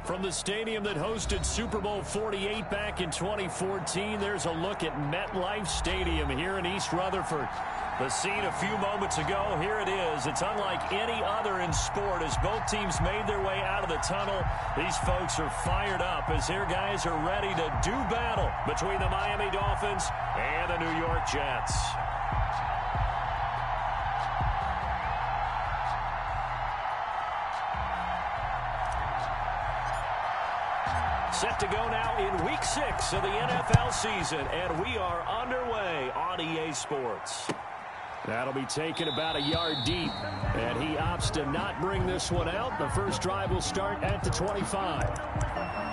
From the stadium that hosted Super Bowl 48 back in 2014, there's a look at MetLife Stadium here in East Rutherford. The scene a few moments ago, here it is. It's unlike any other in sport as both teams made their way out of the tunnel. These folks are fired up as their guys are ready to do battle between the Miami Dolphins and the New York Jets. Set to go now in Week 6 of the NFL season, and we are underway on EA Sports. That'll be taken about a yard deep, and he opts to not bring this one out. The first drive will start at the 25.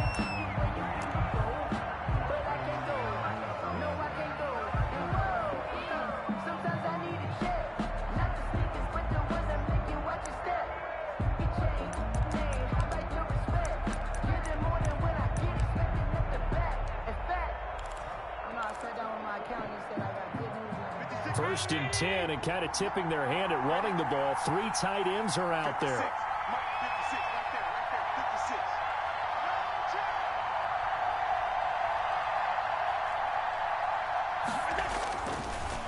First and 10, and kind of tipping their hand at running the ball. 3 tight ends are out there.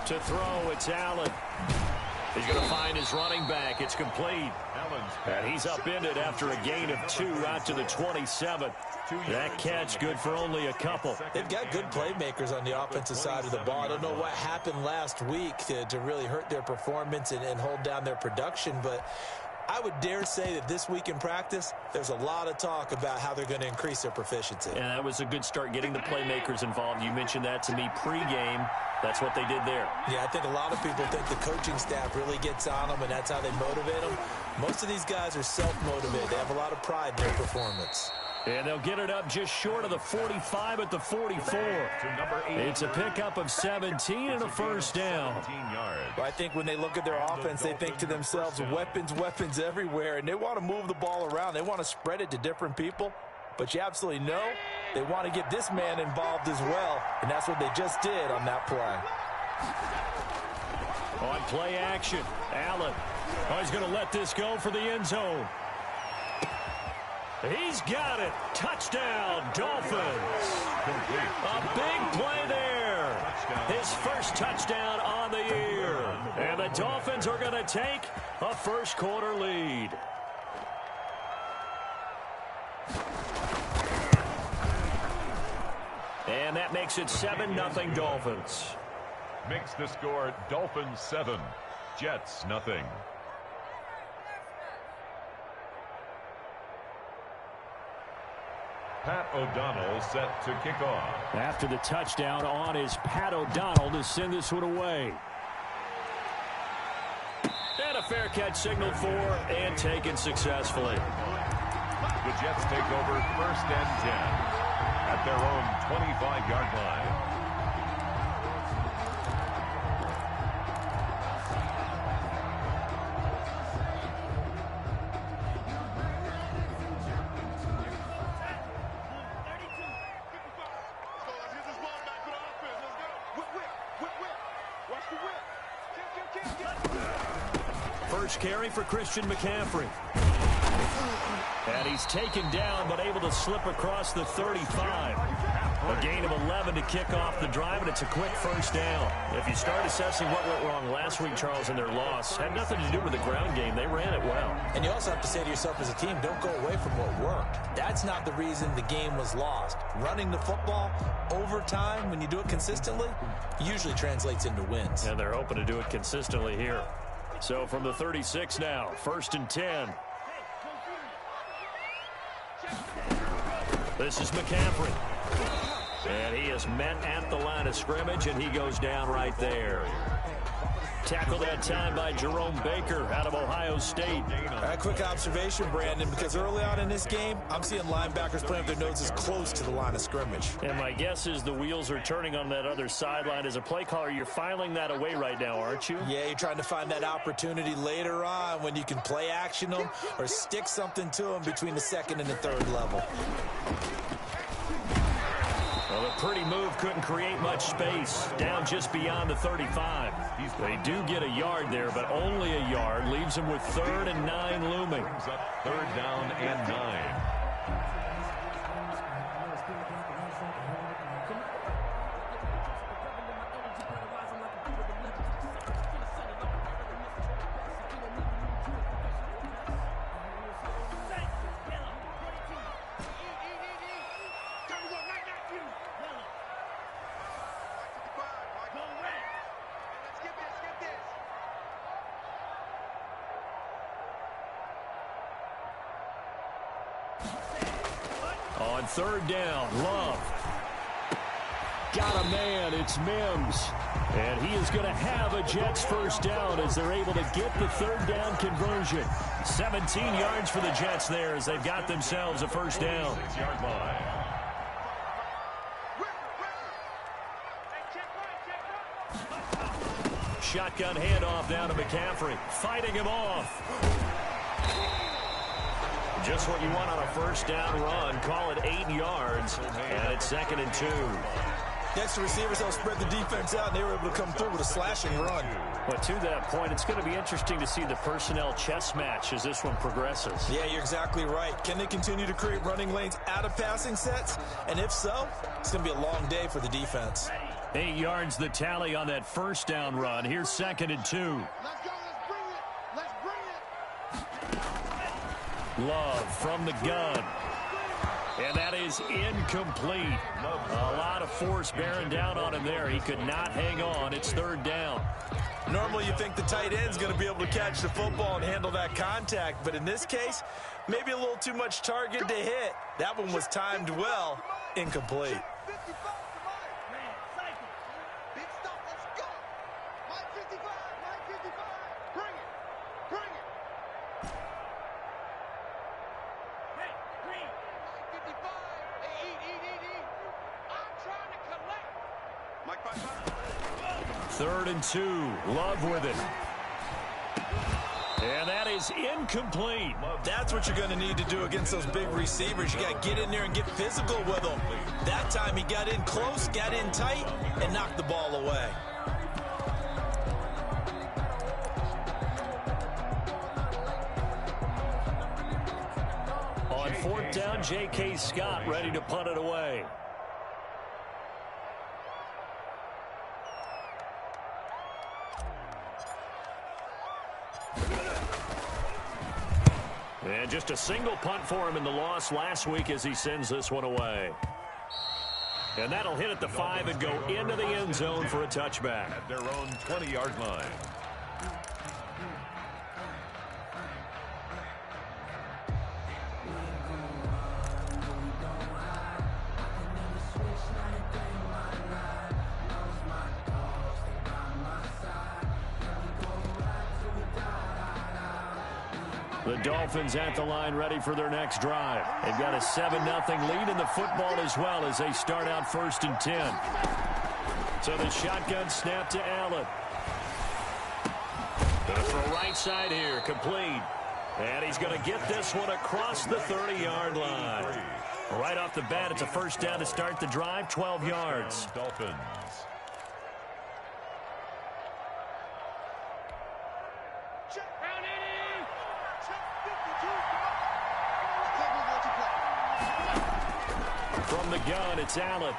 To throw, it's Allen. He's going to find his running back. It's complete. And he's upended after a gain of 2 out to the 27. That catch good for only a couple. They've got good playmakers on the offensive side of the ball. I don't know what happened last week to really hurt their performance and hold down their production, but I would dare say that this week in practice, there's a lot of talk about how they're going to increase their proficiency. And that was a good start getting the playmakers involved. You mentioned that to me pregame. That's what they did there. Yeah, I think a lot of people think the coaching staff really gets on them, and that's how they motivate them. Most of these guys are self-motivated. They have a lot of pride in their performance. And they'll get it up just short of the 45 at the 44. It's a pickup of 17 and a first down. I think when they look at their offense, they think to themselves, weapons everywhere, and they want to move the ball around. They want to spread it to different people. But you absolutely know they want to get this man involved as well, and that's what they just did on that play. On play action, Allen. Oh, he's going to let this go for the end zone. He's got it. Touchdown, Dolphins. A big play there. His first touchdown on the year. And the Dolphins are going to take a first quarter lead. And that makes it 7-0 Dolphins. Makes the score Dolphins 7, Jets 0. Pat O'Donnell set to kick off. After the touchdown on is Pat O'Donnell to send this one away. And a fair catch signaled for and taken successfully. The Jets take over 1st and 10 at their own 25-yard line. First carry for Christian McCaffrey. And he's taken down but able to slip across the 35. A gain of 11 to kick off the drive, and it's a quick first down. If you start assessing what went wrong last week, Charles, in their loss, had nothing to do with the ground game. They ran it well. And you also have to say to yourself as a team, don't go away from what worked. That's not the reason the game was lost. Running the football over time, when you do it consistently, usually translates into wins. And they're hoping to do it consistently here. So from the 36 now, 1st and 10. This is McCaffrey. And he is met at the line of scrimmage, and he goes down right there. Tackled that time by Jerome Baker out of Ohio State. A quick observation, Brandon, because early on in this game, I'm seeing linebackers playing with their noses close to the line of scrimmage. And my guess is the wheels are turning on that other sideline. As a play caller, you're filing that away right now, aren't you? Yeah, you're trying to find that opportunity later on when you can play action them or stick something to them between the 2nd and the 3rd level. Well, a pretty move couldn't create much space. Down just beyond the 35. They do get a yard there, but only a yard. Leaves them with 3rd and 9 looming. 3rd down and 9. On third down, Love. Got a man. It's Mims. And he is going to have a Jets first down as they're able to get the third down conversion. 17 yards for the Jets there as they've got themselves a first down. 6-yard line. Shotgun handoff down to McCaffrey. Fighting him off. Just what you want on a first down run. Call it 8 yards. And it's 2nd and 2. Next, the receivers don't spread the defense out, and they were able to come through with a slashing run. But to that point, it's going to be interesting to see the personnel chess match as this one progresses. Yeah, you're exactly right. Can they continue to create running lanes out of passing sets? And if so, it's going to be a long day for the defense. 8 yards the tally on that first down run. Here's 2nd and 2. Let's go. Let's bring it. Love from the gun. And that is incomplete. A lot of force bearing down on him there. He could not hang on. It's third down. Normally you think the tight end's going to be able to catch the football and handle that contact. But in this case, maybe a little too much target to hit. That one was timed well. Incomplete. Third and 2. Love with it. And that is incomplete. That's what you're going to need to do against those big receivers. You got to get in there and get physical with them. That time he got in close, got in tight, and knocked the ball away. On fourth down, J.K. Scott ready to punt it away. And just a single punt for him in the loss last week as he sends this one away. And that'll hit at the 5 and go into the end zone for a touchback. At their own 20-yard line. The Dolphins at the line ready for their next drive. They've got a 7-0 lead in the football as well as they start out 1st and 10. So the shotgun snap to Allen. Going to throw right side here, complete. And he's going to get this one across the 30-yard line. Right off the bat, it's a first down to start the drive, 12 yards. Dolphins. From the gun, it's Allen.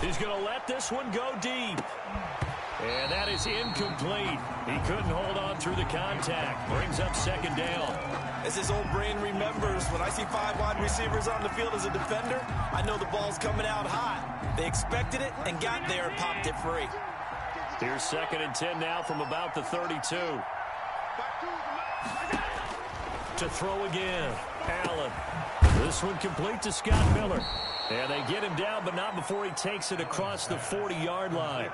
He's going to let this one go deep. And that is incomplete. He couldn't hold on through the contact. Brings up 2nd down. As his old brain remembers, when I see 5 wide receivers on the field as a defender, I know the ball's coming out hot. They expected it and got there and popped it free. Here's 2nd and 10 now from about the 32. To throw again. Allen. This one complete to Scott Miller. And they get him down, but not before he takes it across the 40-yard line.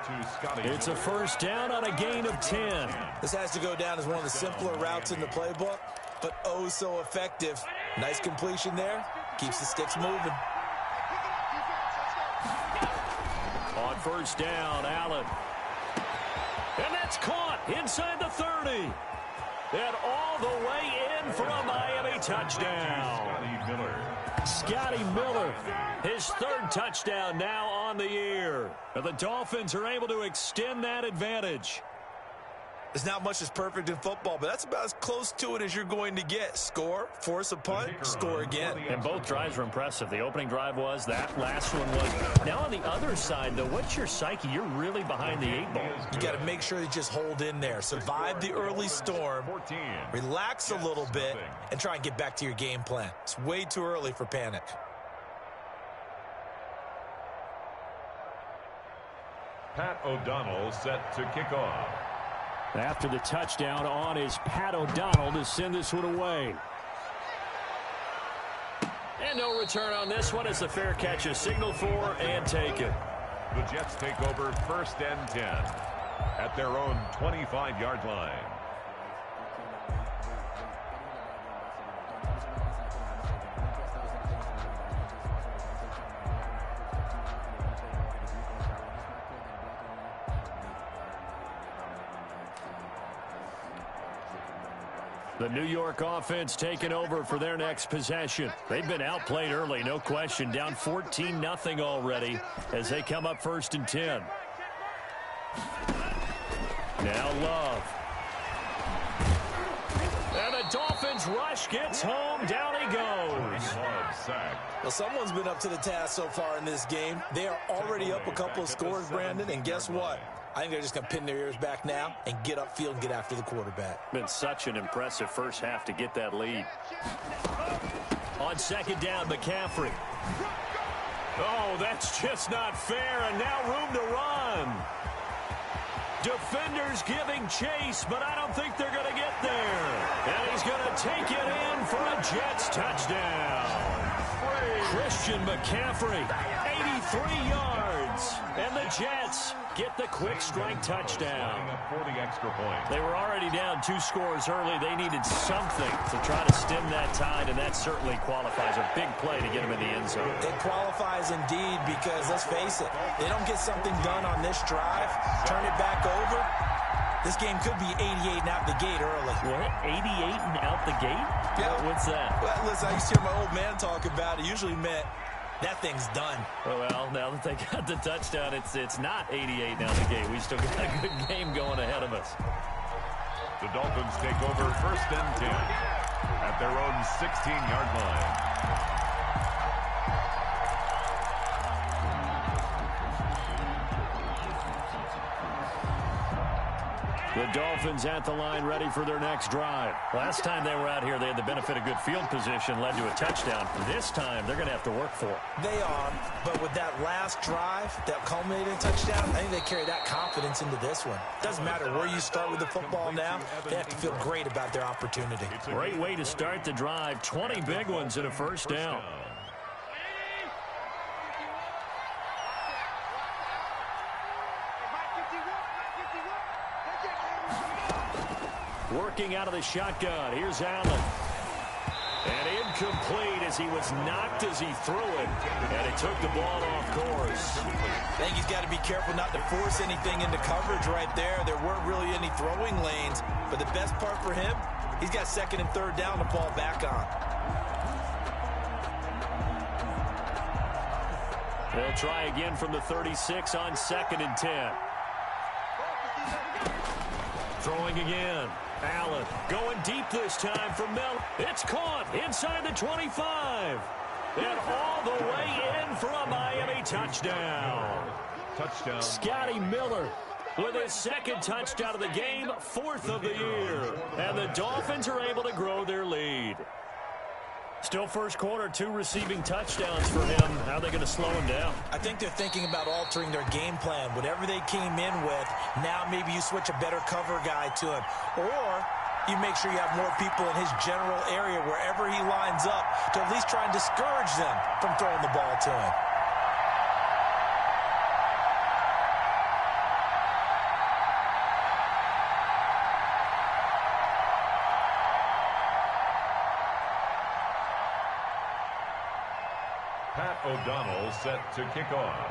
It's a first down on a gain of 10. This has to go down as one of the simpler routes in the playbook, but oh so effective. Nice completion there. Keeps the sticks moving. On first down, Allen. And that's caught inside the 30. And all the way in for a Miami touchdown. Scotty Miller, his 3rd touchdown now on the year. And the Dolphins are able to extend that advantage. There's not much that's perfect in football, but that's about as close to it as you're going to get. Score, force a punt, score again. And both drives were impressive. The opening drive was, that last one was. Now on the other side, though, what's your psyche? You're really behind the 8 ball. You got to make sure you just hold in there. Survive the early storm, relax a little bit, and try and get back to your game plan. It's way too early for panic. Pat O'Donnell set to kick off. After the touchdown on is Pat O'Donnell to send this one away. And no return on this one as the fair catch is signaled for and taken. The Jets take over 1st and 10 at their own 25-yard line. The New York offense taking over for their next possession. They've been outplayed early, no question. Down 14-0 already as they come up 1st and 10. Now Love. And the Dolphins rush gets home. Down he goes. Well, someone's been up to the task so far in this game. They are already up a couple of scores, Brandon, and guess what? I think they're just going to pin their ears back now and get upfield and get after the quarterback. Been such an impressive first half to get that lead. On 2nd down, McCaffrey. Oh, that's just not fair, and now room to run. Defenders giving chase, but I don't think they're going to get there. And he's going to take it in for a Jets touchdown. Christian McCaffrey, 83 yards. And the Jets get the quick strike touchdown. For the extra point. They were already down 2 scores early. They needed something to try to stem that tide, and that certainly qualifies. A big play to get them in the end zone. It qualifies indeed because, let's face it, they don't get something done on this drive, turn it back over, this game could be 88 and out the gate early. What? 88 and out the gate? Yeah. What's that? Well, listen, I used to hear my old man talk about it. Usually meant that thing's done. Well, now that they got the touchdown, it's not 88 now the game. We still got a good game going ahead of us. The Dolphins take over 1st and 10 at their own 16-yard line. The Dolphins at the line ready for their next drive. Last time they were out here, they had the benefit of good field position, led to a touchdown. This time, they're going to have to work for it. They are, but with that last drive that culminated in a touchdown, I think they carry that confidence into this one. Doesn't matter where you start with the football now, they have to feel great about their opportunity. Great way to start the drive. 20 big ones and a first down. Working out of the shotgun. Here's Allen. And incomplete as he was knocked as he threw it. And he took the ball off course. I think he's got to be careful not to force anything into coverage right there. There weren't really any throwing lanes. But the best part for him, he's got 2nd and 3rd down to fall back on. They'll try again from the 36 on 2nd and 10. Throwing again. Allen going deep this time for Mel. It's caught inside the 25. And all the way in for a Miami touchdown. Touchdown. Scotty Miller with his 2nd touchdown of the game, 4th of the year. And the Dolphins are able to grow their lead. Still first quarter, 2 receiving touchdowns for him. How are they going to slow him down? I think they're thinking about altering their game plan. Whatever they came in with, now maybe you switch a better cover guy to him. Or you make sure you have more people in his general area wherever he lines up to at least try and discourage them from throwing the ball to him. Pat O'Donnell set to kick off.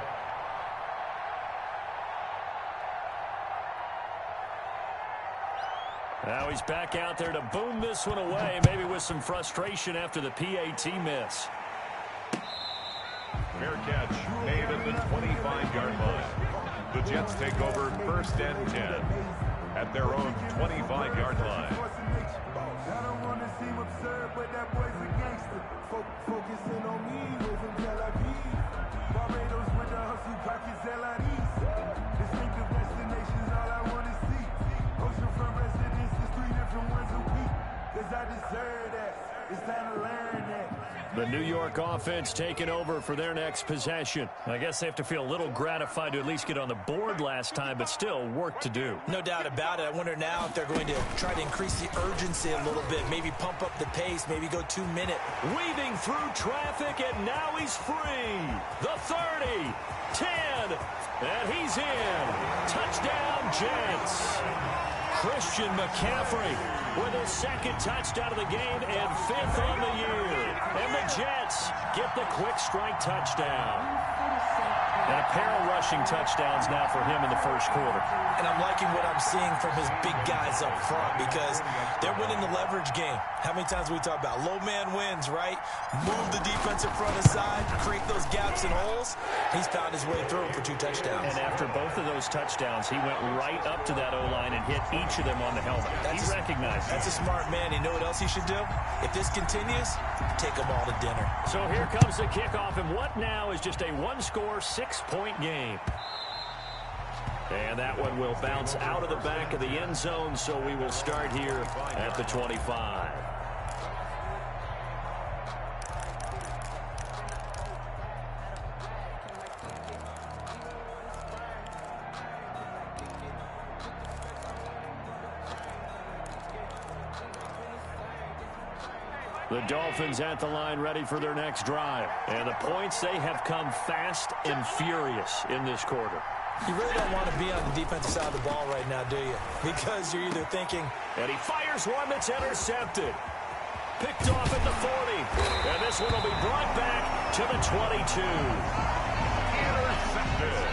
Now he's back out there to boom this one away, maybe with some frustration after the PAT miss. Fair catch made at the 25-yard line. The Jets take over 1st and 10 at their own 25-yard line. I don't want to seem absurd, but that boy's a gangster. Focusing on me, was in Tel Aviv. Barbados with the hustle, pockets LIDs. Distinctive destinations, all I want to see. Oceanfront residences, 3 different ones a week. Cause I deserve that. It's time to learn that. The New York offense taking over for their next possession. I guess they have to feel a little gratified to at least get on the board last time, but still work to do. No doubt about it. I wonder now if they're going to try to increase the urgency a little bit, maybe pump up the pace, maybe go 2 minute. Weaving through traffic, and now he's free. The 30, 10, and he's in. Touchdown, Jets. Christian McCaffrey with his second touchdown of the game and 5th on the year. And the Jets get the quick strike touchdown. And a pair of rushing touchdowns now for him in the first quarter. And I'm liking what I'm seeing from his big guys up front because they're winning the leverage game. How many times we talk about low man wins, right? Move the defensive front aside, create those gaps and holes. He's found his way through for 2 touchdowns. And after both of those touchdowns, he went right up to that O-line and hit each of them on the helmet. He recognized it. That's a smart man. You know what else he should do? If this continues, take them all to dinner. So here comes the kickoff, and what now is just a one-score, 6-point game. And that one will bounce out of the back of the end zone, so we will start here at the 25. The Dolphins at the line ready for their next drive. And the points, they have come fast and furious in this quarter. You really don't want to be on the defensive side of the ball right now, do you? Because you're either thinking... And he fires one that's intercepted. Picked off at the 40. And this one will be brought back to the 22. Intercepted.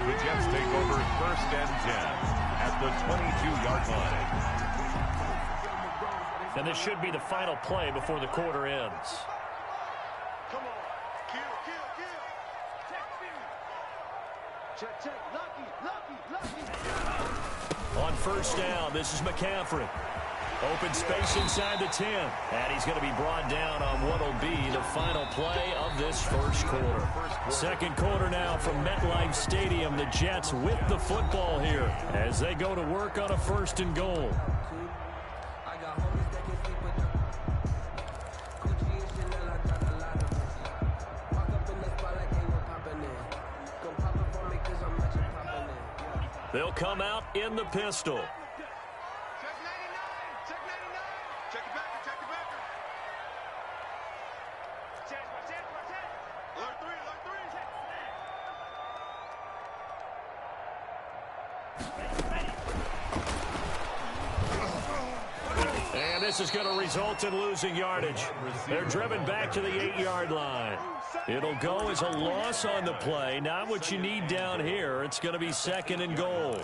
The Jets take over 1st and 10 at the 22-yard line. And this should be the final play before the quarter ends. Come on. Kill. Check. Lucky. On first down, this is McCaffrey. Open space inside the 10. And he's going to be brought down on what will be the final play of this first quarter. Second quarter now from MetLife Stadium. The Jets with the football here as they go to work on a 1st and goal. They'll come out in the pistol. Check 99. Check it back. Alert 3. And this is going to result in losing yardage. They're driven back to the 8-yard line. It'll go as a loss on the play. Not what you need down here. It's going to be 2nd and goal.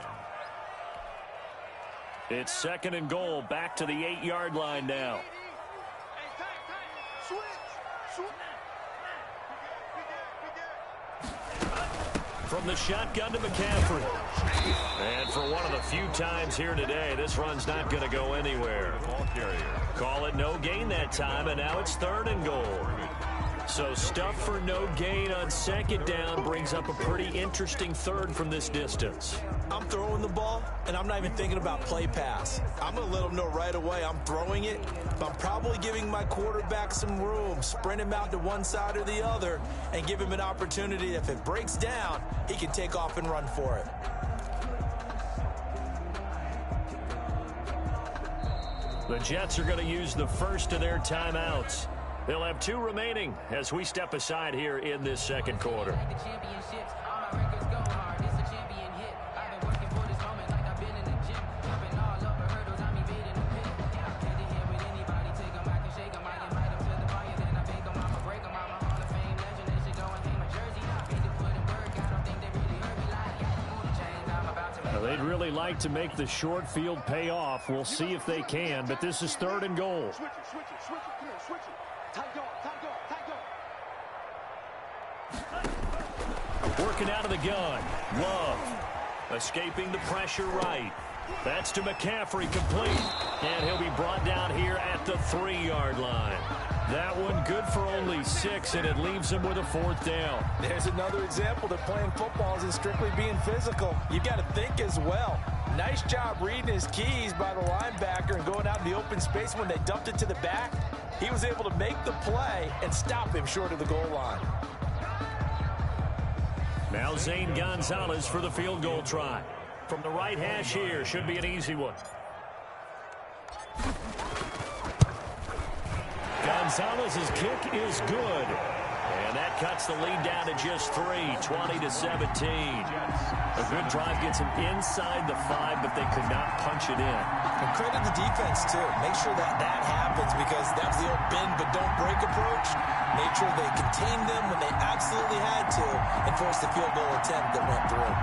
It's 2nd and goal. Back to the 8-yard line now. From the shotgun to McCaffrey. And for one of the few times here today, this run's not going to go anywhere. Call it no gain that time, and now it's 3rd and goal. So stuff for no gain on 2nd down brings up a pretty interesting 3rd from this distance. I'm throwing the ball, and I'm not even thinking about play pass. I'm going to let them know right away I'm throwing it, but I'm probably giving my quarterback some room, sprint him out to one side or the other, and give him an opportunity that if it breaks down, he can take off and run for it. The Jets are going to use the first of their timeouts. They'll have 2 remaining as we step aside here in this second quarter. They'd really like to make the short field pay off. We'll see if they can, but this is 3rd and goal. Switch it. Come here, switch it. Tight dog. Working out of the gun. Love. Escaping the pressure right. That's to McCaffrey, complete. And he'll be brought down here at the 3-yard line. That one good for only 6, and it leaves him with a 4th down. There's another example that playing football isn't strictly being physical. You got to think as well. Nice job reading his keys by the linebacker and going out in the open space when they dumped it to the back. He was able to make the play and stop him short of the goal line. Now Zane Gonzalez for the field goal try. From the right hash here, should be an easy one. Gonzalez's kick is good. And that cuts the lead down to just 3, 20-17. A good drive gets him inside the 5, but they could not punch it in. And credit the defense, too. Make sure that happens, because that's the old bend but don't break approach. Made sure they contained them when they absolutely had to and forced the field goal attempt that went through.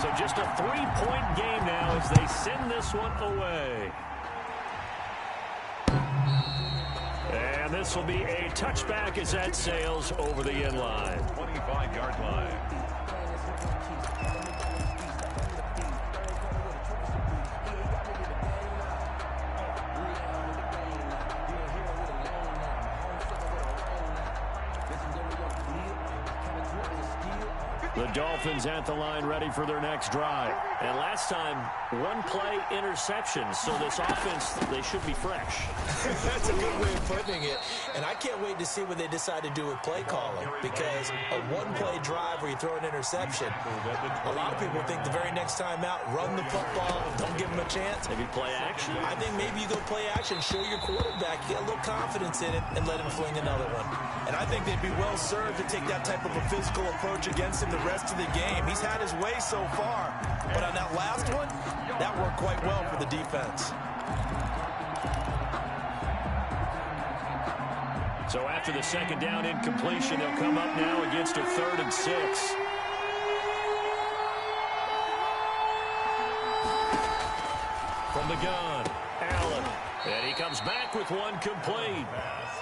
So just a 3-point game now as they send this one away. And this will be a touchback as that sails over the end line. 25-yard line. The Dolphins at the line ready for their next drive. And last time, 1-play interception. So this offense, they should be fresh. That's a good way of putting it. And I can't wait to see what they decide to do with play calling, because a 1-play drive where you throw an interception, a lot of people think the very next time out, run the football, don't give them a chance. Maybe play action. I think maybe you go play action, show your quarterback, get a little confidence in it, and let him fling another one. And I think they'd be well served to take that type of a physical approach against him the rest of the game. He's had his way so far, but on that last one, that worked quite well for the defense. So after the second down incompletion, they'll come up now against a 3rd and 6. From the gun, Allen. And he comes back with one complete.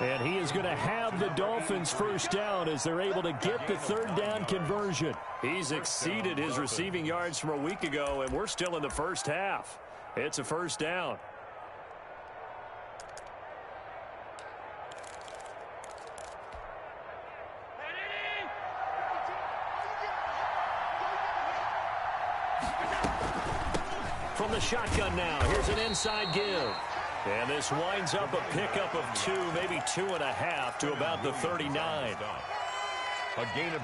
And he is going to have the Dolphins first down as they're able to get the 3rd down conversion. He's exceeded his receiving yards from a week ago, and we're still in the first half. It's a first down. From the shotgun now, here's an inside give. And this winds up a pickup of 2, maybe 2.5 to about the 39.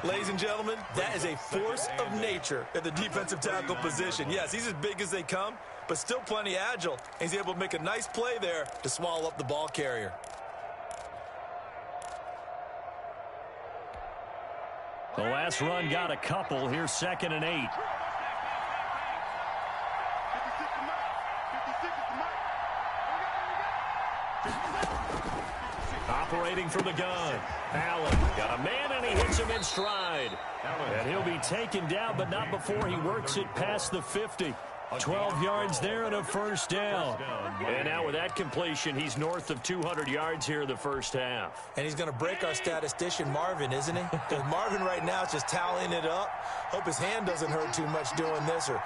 Ladies and gentlemen, that is a force of nature at the defensive tackle position. Yes, he's as big as they come, but still plenty agile. He's able to make a nice play there to swallow up the ball carrier. The last run got a couple. Here's 2nd and 8. Operating from the gun. Allen got a man, and he hits him in stride. And he'll be taken down, but not before he works it past the 50. 12 yards there and a first down. And now with that completion, he's north of 200 yards here in the first half. And he's going to break our statistician Marvin, isn't he? Because Marvin right now is just tallying it up. Hope his hand doesn't hurt too much doing this, or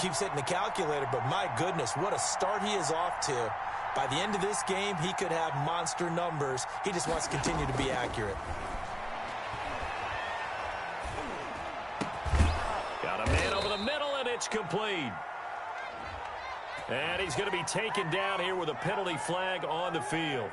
keeps hitting the calculator. But my goodness, what a start he is off to. By the end of this game, he could have monster numbers. He just wants to continue to be accurate. Got a man over the middle, and it's complete. And he's going to be taken down here with a penalty flag on the field.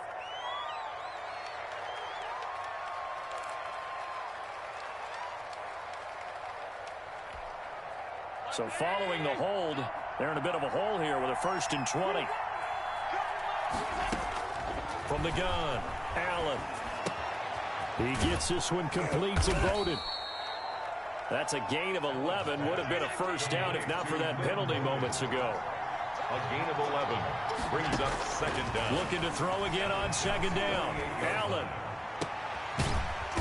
So following the hold, they're in a bit of a hole here with a 1st and 20. From the gun, Allen. He gets this one complete to Bowden. That's a gain of 11. Would have been a first down if not for that penalty moments ago. A gain of 11 brings up 2nd down. Looking to throw again on 2nd down. Allen.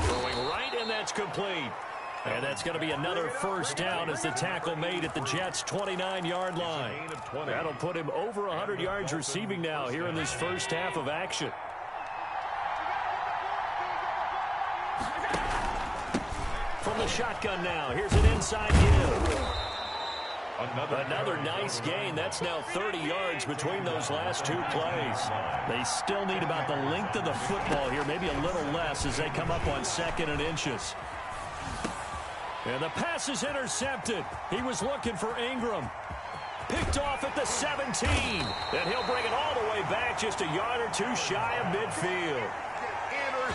Throwing right, and that's complete. And that's going to be another first down as the tackle made at the Jets' 29-yard line. That'll put him over 100 yards receiving now here in this first half of action. From the shotgun now, here's an inside give. Another nice gain. That's now 30 yards between those last 2 plays. They still need about the length of the football here, maybe a little less as they come up on 2nd and inches. And the pass is intercepted. He was looking for Ingram. Picked off at the 17. And he'll bring it all the way back just a yard or two shy of midfield.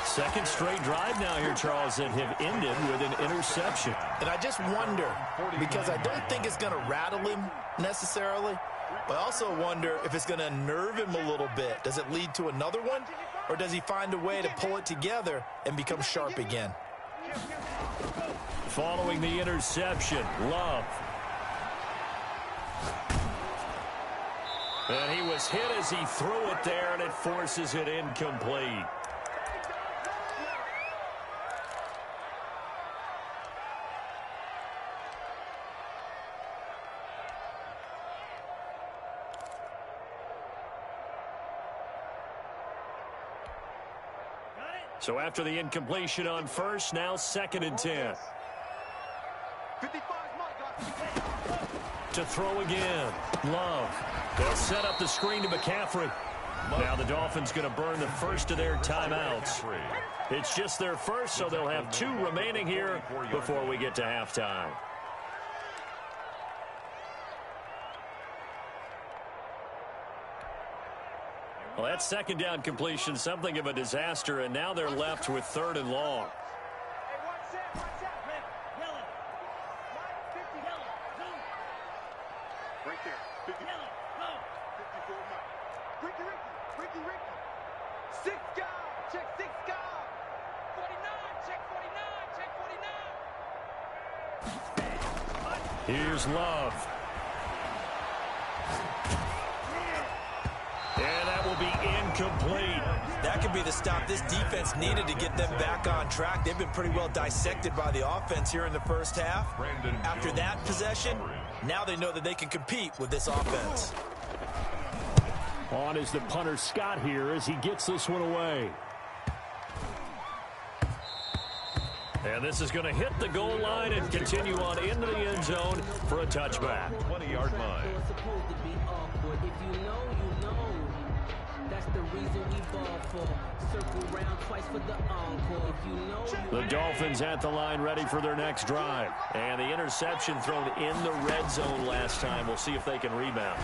Second straight drive now here, Charles, that have ended with an interception. And I just wonder, because I don't think it's going to rattle him necessarily, but I also wonder if it's going to nerve him a little bit. Does it lead to another one, or does he find a way to pull it together and become sharp again? Following the interception, Love. And he was hit as he threw it there, and it forces it incomplete. So after the incompletion on first, now 2nd and 10. To throw again. Love. They'll set up the screen to McCaffrey. Now the Dolphins going to burn the first of their timeouts. It's just their first, so they'll have 2 remaining here before we get to halftime. Well, that second down completion, something of a disaster, and now they're left with 3rd and long. Right there. 50. 54 Ricky. 6 guy. Check 6 guy. 49. Check 49. Check 49. Here's Love. And that will be incomplete. That could be the stop this defense needed to get them back on track. They've been pretty well dissected by the offense here in the first half. After that possession, now they know that they can compete with this offense. On is the punter Scott here as he gets this one away. And this is going to hit the goal line and continue on into the end zone for a touchback. 20-yard line. The Dolphins at the line ready for their next drive. And the interception thrown in the red zone last time. We'll see if they can rebound.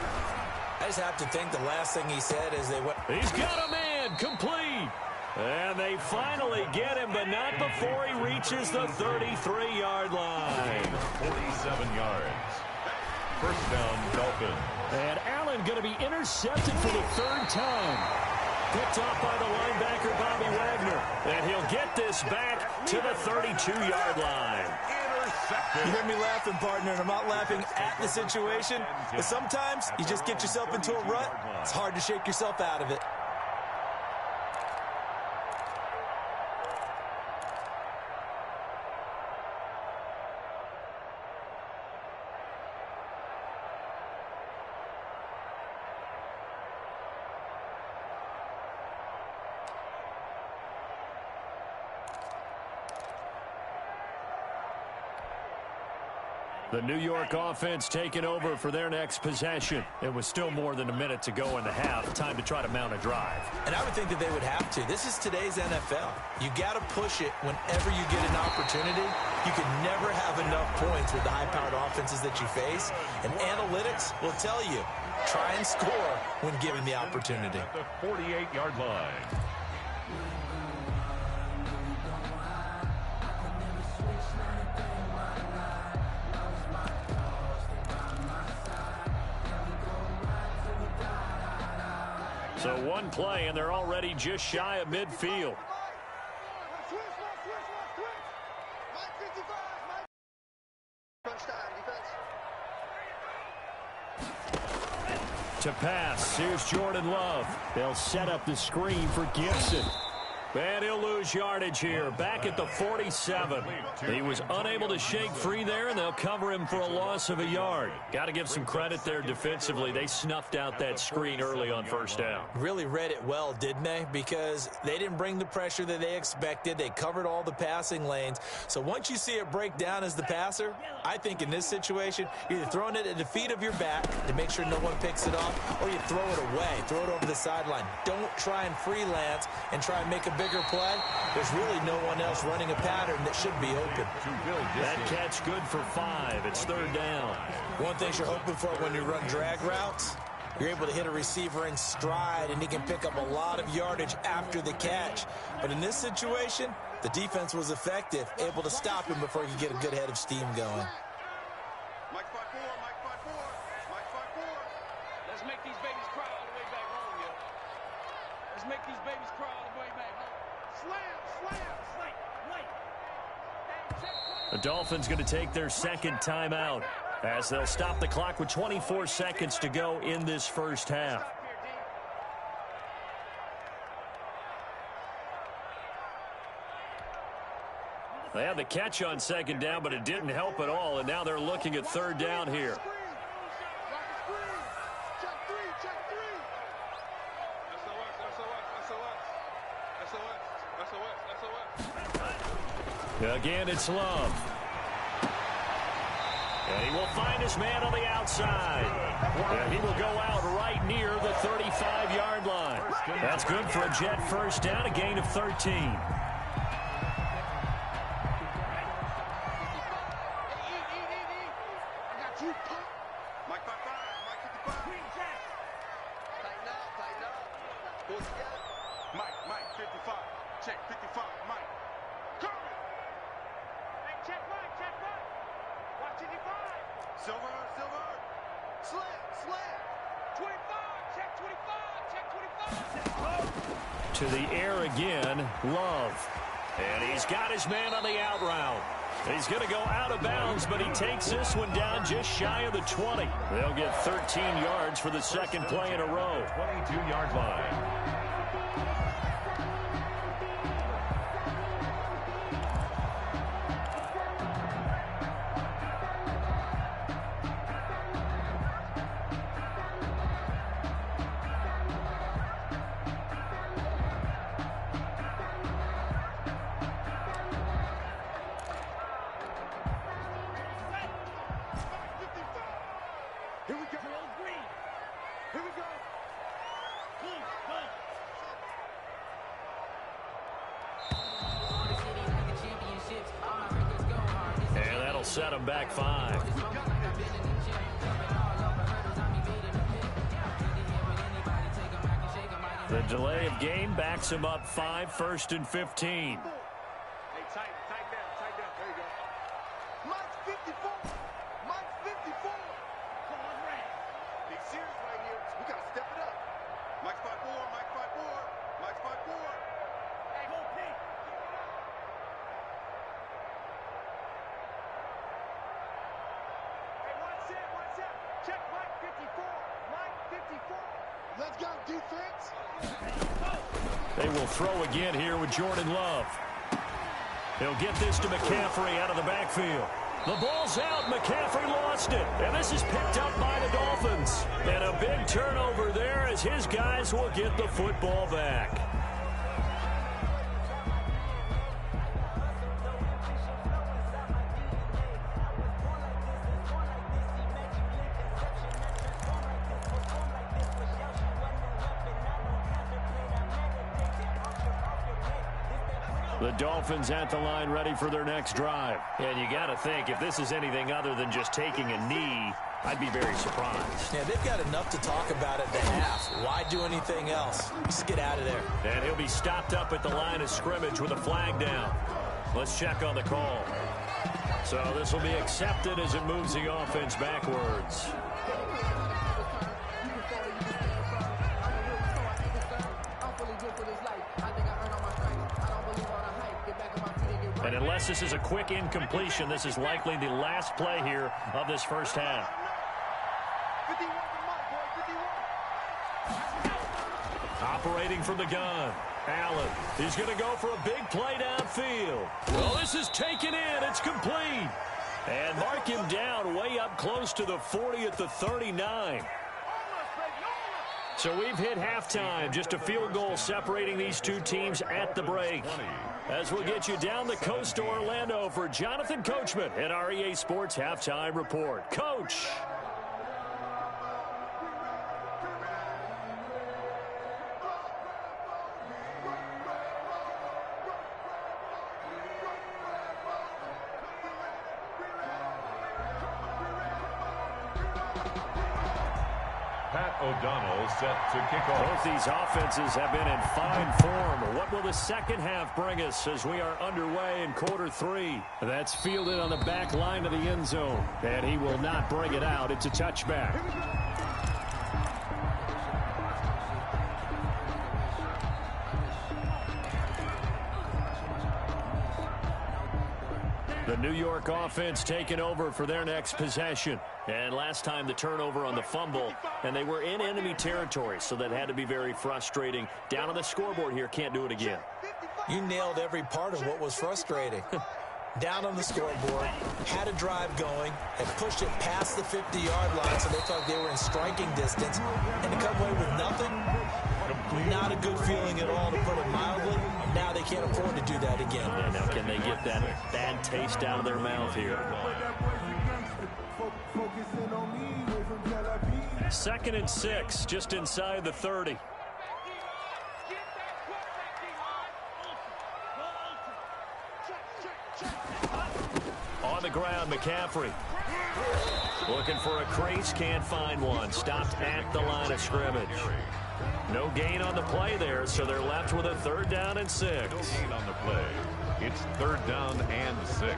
I just have to think the last thing he said is they went. He's got a man complete. And they finally get him, but not before he reaches the 33-yard line. 47 yards. First down, Dolphins. And Allen going to be intercepted for the 3rd time. Picked off by the linebacker, Bobby Wagner. And he'll get this back to the 32-yard line. You hear me laughing, partner, and I'm not laughing at the situation. But sometimes you just get yourself into a rut. It's hard to shake yourself out of it. The New York offense taking over for their next possession. It was still more than a minute to go in the half. Time to try to mount a drive. And I would think that they would have to. This is today's NFL. You got to push it whenever you get an opportunity. You can never have enough points with the high-powered offenses that you face. And analytics will tell you, try and score when given the opportunity. At the 48-yard line. So one play, and they're already just shy of midfield. To pass, here's Jordan Love. They'll set up the screen for Gibson. And he'll lose yardage here, back at the 47. He was unable to shake free there, and they'll cover him for a loss of a yard. Got to give some credit there defensively. They snuffed out that screen early on first down. Really read it well, didn't they? Because they didn't bring the pressure that they expected. They covered all the passing lanes. So once you see it break down as the passer, I think in this situation, you're either throwing it at the feet of your back to make sure no one picks it off, or you throw it away, throw it over the sideline. Don't try and freelance and try and make a big bigger play, there's really no one else running a pattern that should be open. That catch good for 5. It's 3rd down. One thing you're hoping for when you run drag routes, you're able to hit a receiver in stride, and he can pick up a lot of yardage after the catch. But in this situation, the defense was effective, able to stop him before he could get a good head of steam going. Mike 5-4, Mike 5-4, Mike 5-4. Let's make these babies cry all the way back home, yo. Let's make these babies cry all the way back home. Slam, slam, slam. The Dolphins going to take their 2nd timeout as they'll stop the clock with 24 seconds to go in this first half. They had the catch on 2nd down, but it didn't help at all, and now they're looking at 3rd down here. Again, it's Love. And he will find his man on the outside. And he will go out right near the 35-yard line. That's good for a Jet first down, a gain of 13. Mike 5-5, Mike 55. Tighten up. Go together. Mike 55. Check 55, Mike. Come on. Hey, check Mike. Watch 55. Silver. Slam. 25. Check 25. To the air again, Love. And he's got his man on the out route. He's going to go out of bounds, but he takes this one down just shy of the 20. They'll get 13 yards for the 2nd play in a row. 22-yard line. Set him back 5. The delay of game backs him up 5, 1st and 15. Hey, tighten down. There you go. Mike's 54. Come on, Ray. Big series right here. We got to step it up. Mike's 5-4. Mike's 5-4. Hey, go Pete. Watch out. Check Mike 54. Mike 54. Let's go, defense. They will throw again here with Jordan Love. He'll get this to McCaffrey out of the backfield. The ball's out. McCaffrey lost it. And this is picked up by the Dolphins. And a big turnover there as his guys will get the football back. The Dolphins at the line ready for their next drive. And you got to think, if this is anything other than just taking a knee, I'd be very surprised. Yeah, they've got enough to talk about at the half. Why do anything else? Just get out of there. And he'll be stopped up at the line of scrimmage with a flag down. Let's check on the call. So this will be accepted as it moves the offense backwards. And unless this is a quick incompletion, this is likely the last play here of this first half. 51. Operating from the gun. Allen. He's going to go for a big play downfield. Well, this is taken in. It's complete. And mark him down way up close to the 40 at the 39. So we've hit halftime. Just a field goal separating these two teams at the break. As we'll get you down the coast to Orlando for Jonathan Coachman at our EA Sports Halftime Report. Coach. O'Donnell set to kick off. Both these offenses have been in fine form. What will the second half bring us as we are underway in quarter 3? That's fielded on the back line of the end zone. And he will not bring it out. It's a touchback. The New York offense taking over for their next possession. And last time the turnover on the fumble, and they were in enemy territory, so that had to be very frustrating. Down on the scoreboard here, can't do it again. You nailed every part of what was frustrating. Down on the scoreboard, had a drive going, and pushed it past the 50-yard line so they felt they were in striking distance. And to come away with nothing, not a good feeling at all, to put it mildly. Now they can't afford to do that again. Yeah, now can they get that bad taste out of their mouth here? 2nd and 6, just inside the 30. On the ground, McCaffrey. Looking for a crease, can't find one. Stopped at the line of scrimmage. No gain on the play there, so they're left with a 3rd down and 6. No gain on the play. It's 3rd down and 6.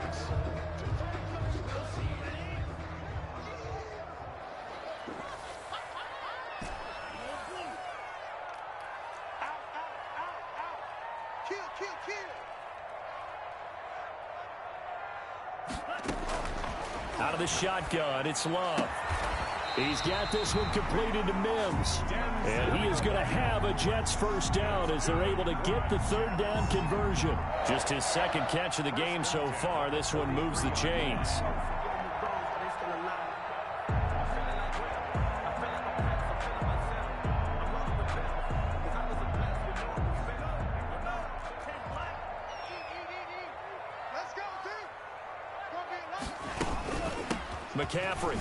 Out of the shotgun, it's Love. He's got this one completed to Mims. And he is going to have a Jets 1st down as they're able to get the 3rd down conversion. Just his 2nd catch of the game so far. This one moves the chains. McCaffrey.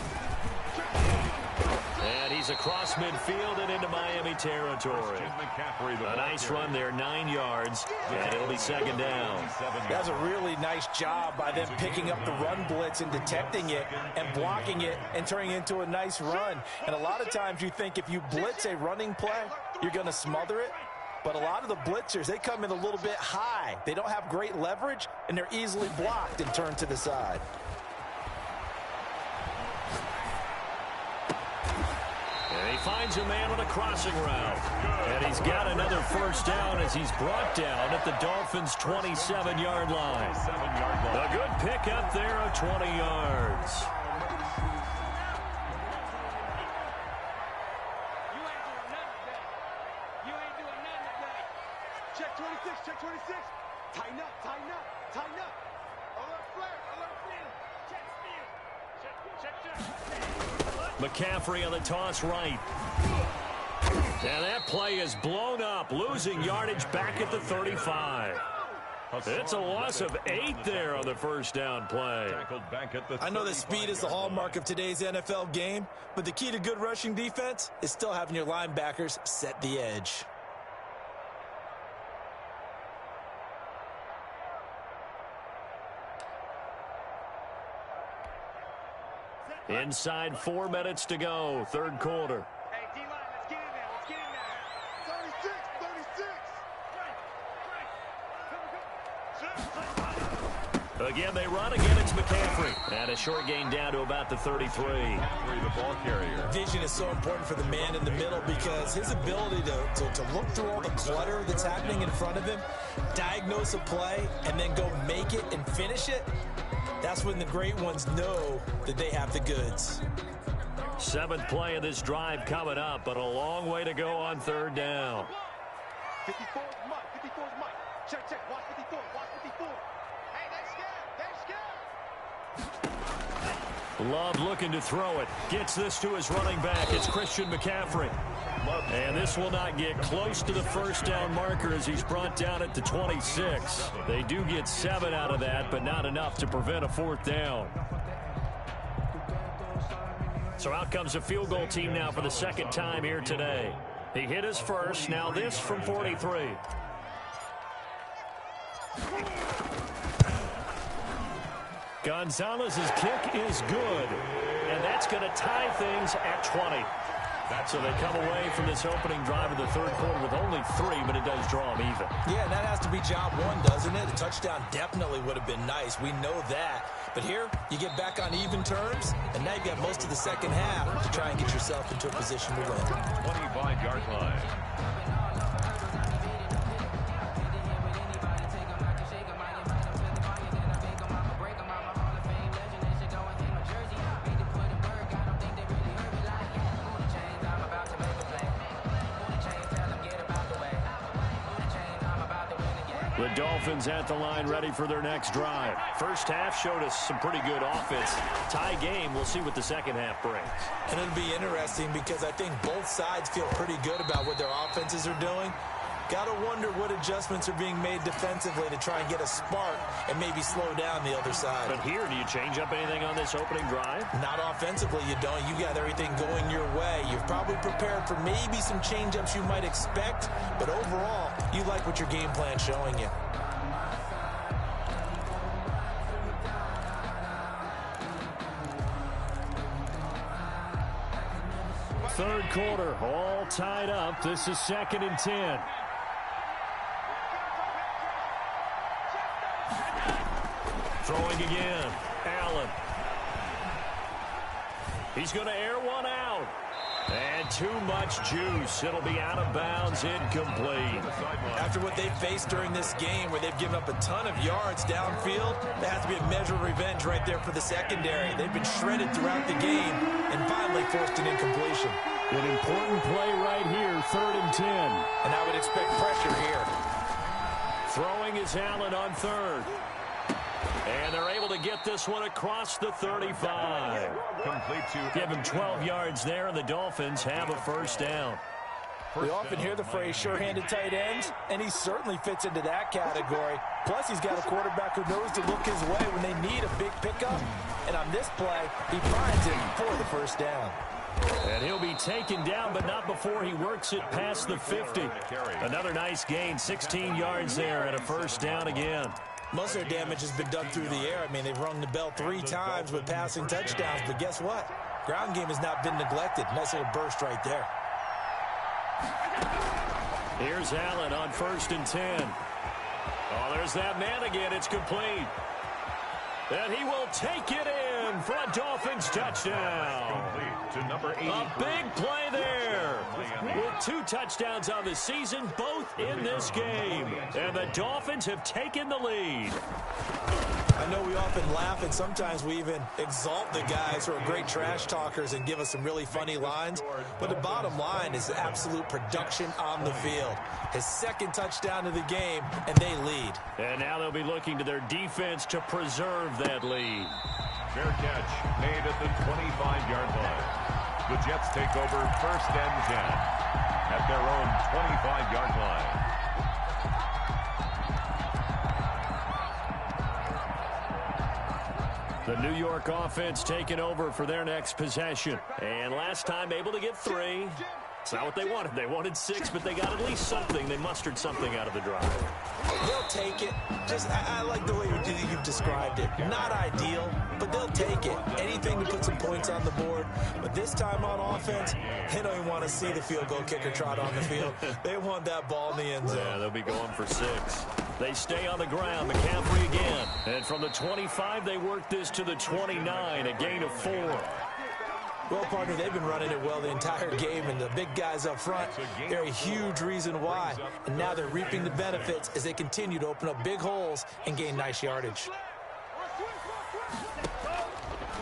And he's across midfield and into Miami territory. A nice run there, 9 yards, and it'll be 2nd down. That's a really nice job by them picking up the run blitz and detecting it and blocking it and turning it into a nice run. And a lot of times you think if you blitz a running play, you're going to smother it. But a lot of the blitzers, they come in a little bit high. They don't have great leverage, and they're easily blocked and turned to the side. And he finds a man on a crossing route. And he's got another 1st down as he's brought down at the Dolphins' 27-yard line. A good pickup there of 20 yards. You ain't doing nothing today. Check 26, check 26. Tighten up, tighten up, tighten up. Alert flare, alert flare. Check speed. Check. McCaffrey on the toss right. And that play is blown up, losing yardage back at the 35. It's a loss of 8 there on the 1st down play. I know that speed is the hallmark of today's NFL game, but the key to good rushing defense is still having your linebackers set the edge. Inside 4 minutes to go, 3rd quarter. Hey, D-line, let's get in there. Let's get in there. 36, 36. Again, they run. Again, it's McCaffrey. And a short gain down to about the 33. The ball carrier. Vision is so important for the man in the middle because his ability to look through all the clutter that's happening in front of him, diagnose a play, and then go make it and finish it, that's when the great ones know that they have the goods. 7th play of this drive coming up, but a long way to go on 3rd down. 54 is Mike. 54 is Mike. Check, check. Watch 54. Watch 54. Hey, they scared. They scared. Love looking to throw it. Gets this to his running back. It's Christian McCaffrey. And this will not get close to the 1st down marker as he's brought down at the 26. They do get 7 out of that, but not enough to prevent a 4th down. So out comes a field goal team now for the 2nd time here today. He hit his first. Now this from 43. Gonzalez's kick is good, and that's going to tie things at 20. So they come away from this opening drive of the third quarter with only 3, but it does draw them even. Yeah, and that has to be job one, doesn't it? A touchdown definitely would have been nice. We know that. But here, you get back on even terms, and now you've got most of the second half to try and get yourself into a position to win. 25-yard line. The Dolphins at the line ready for their next drive. First half showed us some pretty good offense. Tie game, we'll see what the second half brings. And it'll be interesting because I think both sides feel pretty good about what their offenses are doing. Got to wonder what adjustments are being made defensively to try and get a spark and maybe slow down the other side. But here, do you change up anything on this opening drive? Not offensively, you don't. You got everything going your way. You've probably prepared for maybe some change-ups you might expect, but overall, you like what your game plan's showing you. Third quarter, all tied up. This is 2nd and 10. Throwing again. Allen. He's going to air one out. And too much juice. It'll be out of bounds, incomplete. After what they've faced during this game where they've given up a ton of yards downfield, there has to be a measure of revenge right there for the secondary. They've been shredded throughout the game and finally forced an incompletion. An important play right here, 3rd and 10. And I would expect pressure here. Throwing is Allen on 3rd. And they're able to get this one across the 35. Complete to Give him 12 yards there, and the Dolphins have a first down. We often hear the phrase sure-handed tight ends, and he certainly fits into that category. Plus, he's got a quarterback who knows to look his way when they need a big pickup. And on this play, he finds it for the first down. And he'll be taken down, but not before he works it past the 50. Another nice gain, 16 yards there, and a first down again. Most of their damage has been done through the air. I mean, they've rung the bell 3 times with passing touchdowns, but guess what? Ground game has not been neglected. Nice little burst right there. Here's Allen on 1st and 10. Oh, there's that man again. It's complete. And he will take it in for a Dolphins touchdown. complete to number 80. A big play there. With 2 touchdowns on the season, both in this game. And the Dolphins have taken the lead. I know we often laugh, and sometimes we even exalt the guys who are great trash talkers and give us some really funny lines. But the bottom line is absolute production on the field. His 2nd touchdown of the game, and they lead. And now they'll be looking to their defense to preserve that lead. Fair catch made at the 25-yard line. The Jets take over 1st and 10 at their own 25-yard line. The New York offense taking over for their next possession. And last time able to get 3. It's not what they wanted. They wanted 6, but they got at least something. They mustered something out of the drive. They'll take it. I like the way you've described it. Not ideal, but they'll take it. Anything to put some points on the board. But this time on offense, they don't even want to see the field goal kicker trot on the field. They want that ball in the end zone. Yeah, they'll be going for 6. They stay on the ground. McCaffrey again. And from the 25, they work this to the 29, a gain of 4. Well, partner, they've been running it well the entire game, and the big guys up front, they're a huge reason why. And now they're reaping the benefits as they continue to open up big holes and gain nice yardage.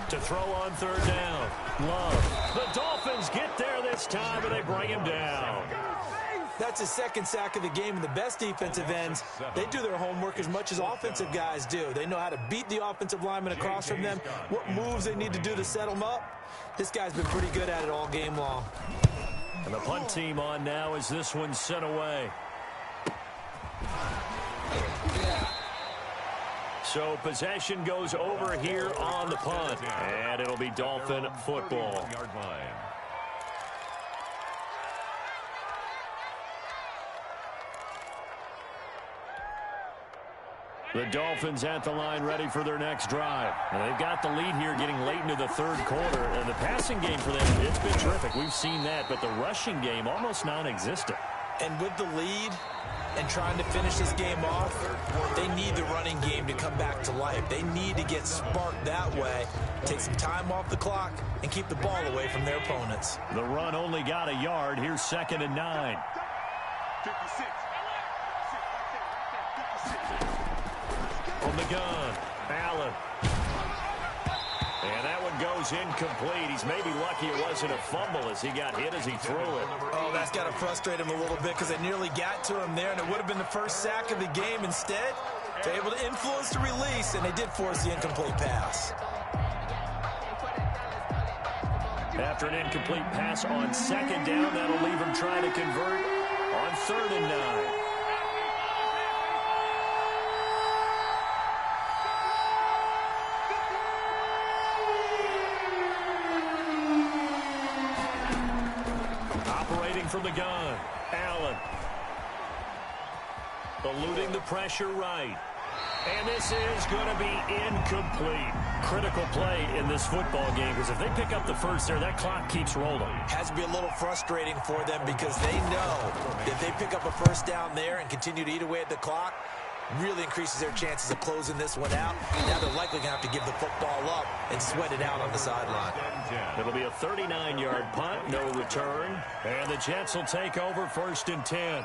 To throw on 3rd down. Love. The Dolphins get there this time, and they bring him down. That's his 2nd sack of the game, and the best defensive ends, they do their homework as much as offensive guys do. They know how to beat the offensive lineman across from them, what moves they need to do to set them up. This guy's been pretty good at it all game long. And the punt team on now as this one's sent away. So possession goes over here on the punt, and it'll be Dolphin football. The Dolphins at the line ready for their next drive. And they've got the lead here getting late into the third quarter. And the passing game for them, it's been terrific. We've seen that. But the rushing game, almost non-existent. And with the lead and trying to finish this game off, they need the running game to come back to life. They need to get sparked that way, take some time off the clock, and keep the ball away from their opponents. The run only got a yard. Here's 2nd and 9. 56. From the gun, Allen. And that one goes incomplete. He's maybe lucky it wasn't a fumble as he got hit as he threw it. Oh, that's got to frustrate him a little bit because they nearly got to him there, and it would have been the first sack of the game. Instead, they're able to influence the release, and they did force the incomplete pass. After an incomplete pass on 2nd down, that'll leave him trying to convert on 3rd and 9. From the gun, Allen. Eluding the pressure right. And this is going to be incomplete. Critical play in this football game because if they pick up the first there, that clock keeps rolling. Has to be a little frustrating for them because they know that if they pick up a first down there and continue to eat away at the clock, really increases their chances of closing this one out. Now they're likely going to have to give the football up and sweat it out on the sideline. It'll be a 39-yard punt, no return. And the Jets will take over 1st and 10.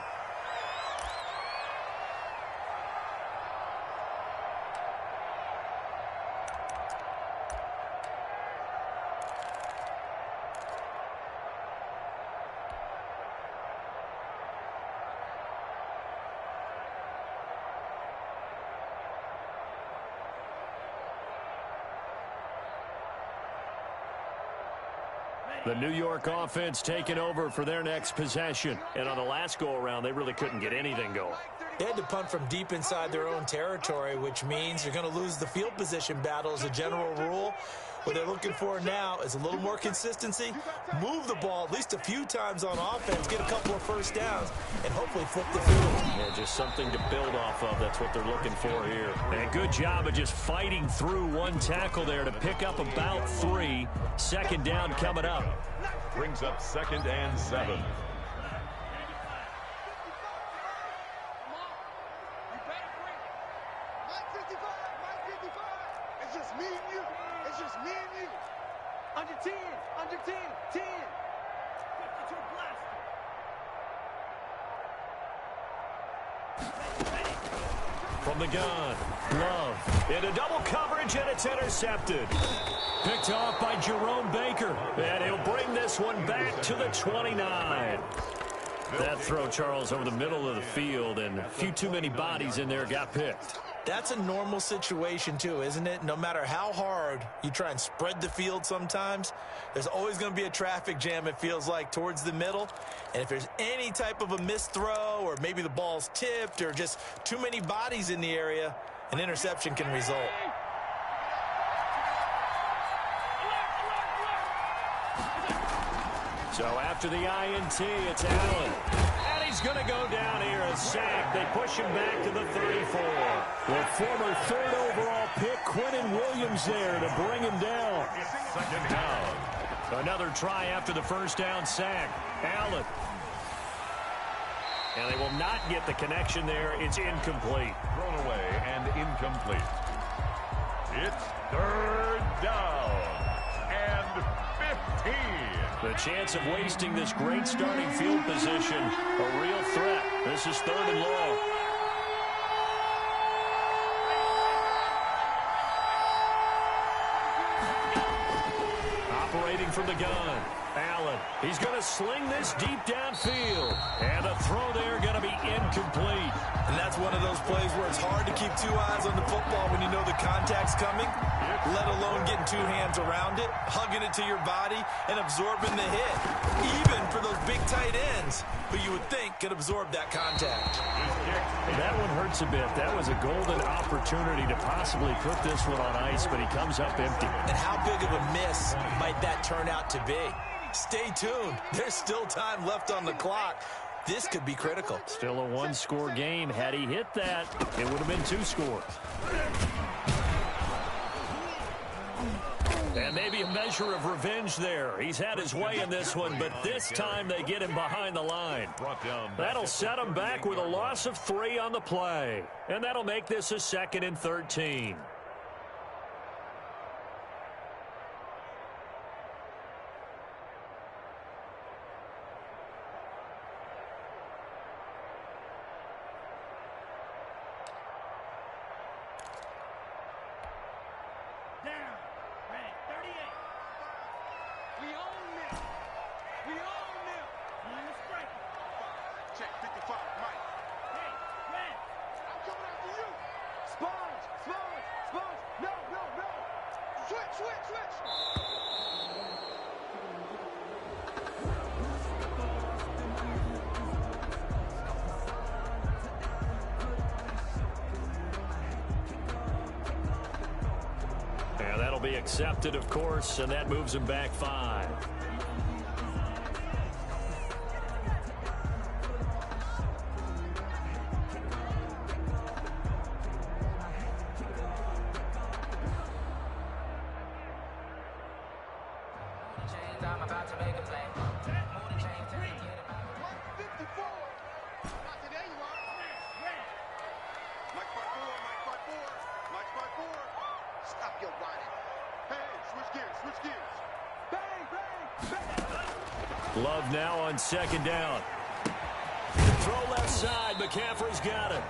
The New York offense taking over for their next possession. And on the last go-around, they really couldn't get anything going. They had to punt from deep inside their own territory, which means you're going to lose the field position battle as a general rule. What they're looking for now is a little more consistency, move the ball at least a few times on offense, get a couple of first downs, and hopefully flip the field. Yeah, just something to build off of. That's what they're looking for here. And good job of just fighting through one tackle there to pick up about 3. 2nd down coming up. Brings up 2nd and 7. It's just me and you. It's just me and you. Under 10. Under 10. 10. 52 blast. From the gun, Love into double coverage, and it's intercepted. Picked off by Jerome Baker, and he'll bring this one back to the 29. That throw, Charles, over the middle of the field, and a few too many bodies in there got picked. That's a normal situation, too, isn't it? No matter how hard you try and spread the field sometimes, there's always going to be a traffic jam, it feels like, towards the middle. And if there's any type of a missed throw or maybe the ball's tipped or just too many bodies in the area, an interception can result. So after the INT, it's Allen. And he's going to go down here, a sack. They push him back to the 34. The former 3rd overall pick, Quinnen Williams, there to bring him down. 2nd down. Another try after the first down sack. Allen. And they will not get the connection there. It's incomplete. Thrown away and incomplete. It's 3rd down and 15. The chance of wasting this great starting field position, a real threat. This is 3rd and long. Operating from the gun, Allen. He's going to sling this deep downfield. And a throw there going to be incomplete. And that's one of those plays where it's hard to keep 2 eyes on the football when you know the contact's coming, let alone getting 2 hands around it, hugging it to your body, and absorbing the hit. Even for those big tight ends who you would think could absorb that contact. That one hurts a bit. That was a golden opportunity to possibly put this one on ice, but he comes up empty. And how big of a miss might that turn out to be? Stay tuned. There's still time left on the clock. This could be critical. Still a one-score game. Had he hit that, it would have been 2 scores. And maybe a measure of revenge there. He's had his way in this one, but this time they get him behind the line. That'll set him back with a loss of 3 on the play. And that'll make this a 2nd and 13. Be accepted, of course, and that moves him back 5. I'm about to make a play. Stop your riding. Switch gears. Bang, bang, bang. Love now on 2nd down. Throw left side. McCaffrey's got it.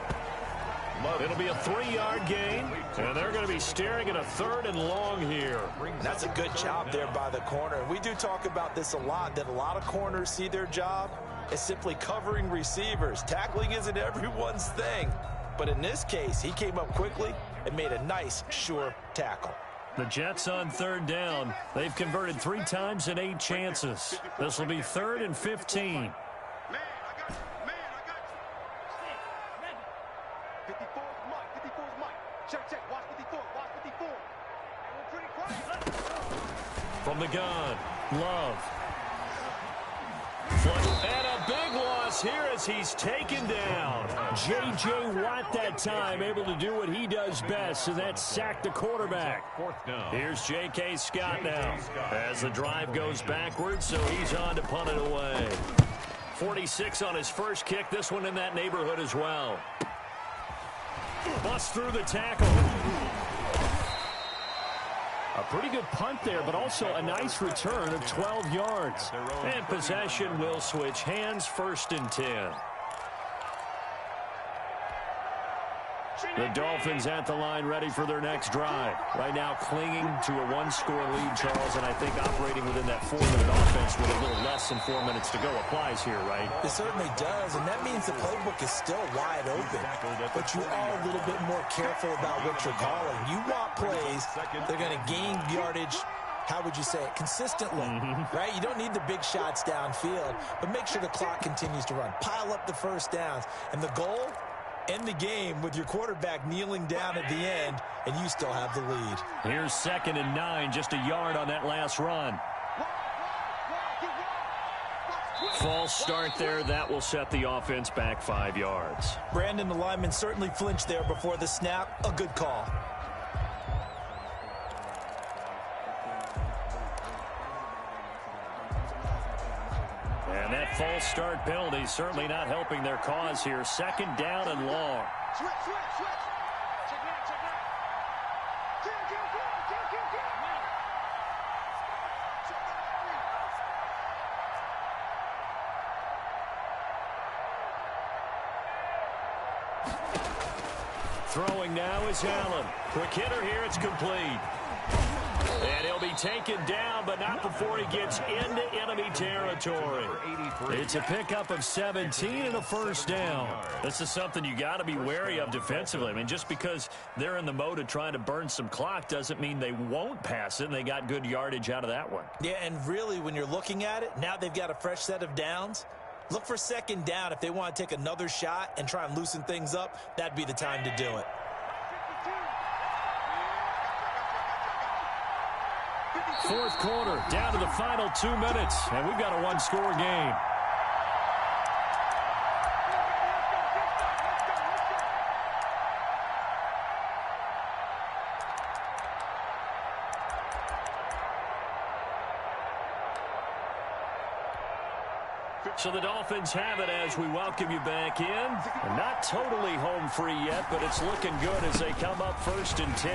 It'll be a 3-yard gain, and they're going to be staring at a 3rd and long here. That's a good job there by the corner. We do talk about this a lot, that a lot of corners see their job as simply covering receivers. Tackling isn't everyone's thing. But in this case, he came up quickly and made a nice, sure tackle. The Jets on 3rd down. They've converted 3 times in 8 chances. This will be 3rd and 15. Man, I got you. 54 is Mike. Check. Watch 54. From the gun, Love. And a big loss here as he's taken down. J.J. Watt that time able to do what he does best, and that's sack the quarterback. Here's J.K. Scott now as the drive goes backwards, so he's on to punt it away. 46 on his first kick, this one in that neighborhood as well. Bust through the tackle. A pretty good punt there, but also a nice return of 12 yards. And possession will switch hands, 1st and 10. The Dolphins at the line ready for their next drive. Right now clinging to a 1-score lead, Charles, and I think operating within that 4-minute offense with a little less than 4 minutes to go applies here, right? It certainly does, and that means the playbook is still wide open. But you are a little bit more careful about what you're calling. You want plays, they're going to gain yardage, how would you say it, consistently, right? You don't need the big shots downfield, but make sure the clock continues to run. Pile up the first downs, and the goal, end the game with your quarterback kneeling down at the end, and you still have the lead. Here's 2nd and 9, just a yard on that last run. False start there. That will set the offense back 5 yards. Brandon, the lineman, certainly flinched there before the snap. A good call. And that false start penalty certainly not helping their cause here. 2nd down and long. Switch. Check that. Throwing now is Allen. Quick hitter here. It's complete. And he'll be taken down, but not before he gets into enemy territory. It's a pickup of 17 and a 1st down. This is something you got to be wary of defensively. I mean, just because they're in the mode of trying to burn some clock doesn't mean they won't pass it, and they got good yardage out of that one. Yeah, and really, when you're looking at it, now they've got a fresh set of downs. Look for 2nd down. If they want to take another shot and try and loosen things up, that'd be the time to do it. 4th quarter, down to the final 2 minutes, and we've got a 1-score game. So the Dolphins have it as we welcome you back in. Not totally home free yet, but it's looking good as they come up 1st and 10.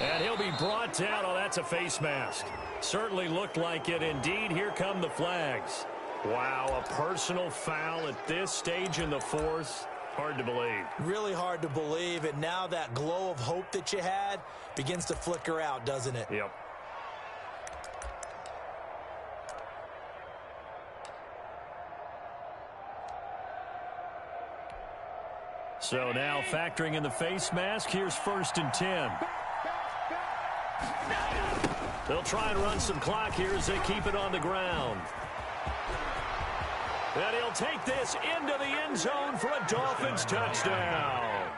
And he'll be brought down. Oh, that's a face mask. Certainly looked like it. Indeed, here come the flags. Wow, a personal foul at this stage in the 4th. Hard to believe. Really hard to believe. And now that glow of hope that you had begins to flicker out, doesn't it? Yep. So now factoring in the face mask, here's 1st and 10. They'll try and run some clock here as they keep it on the ground. And he'll take this into the end zone for a Dolphins touchdown.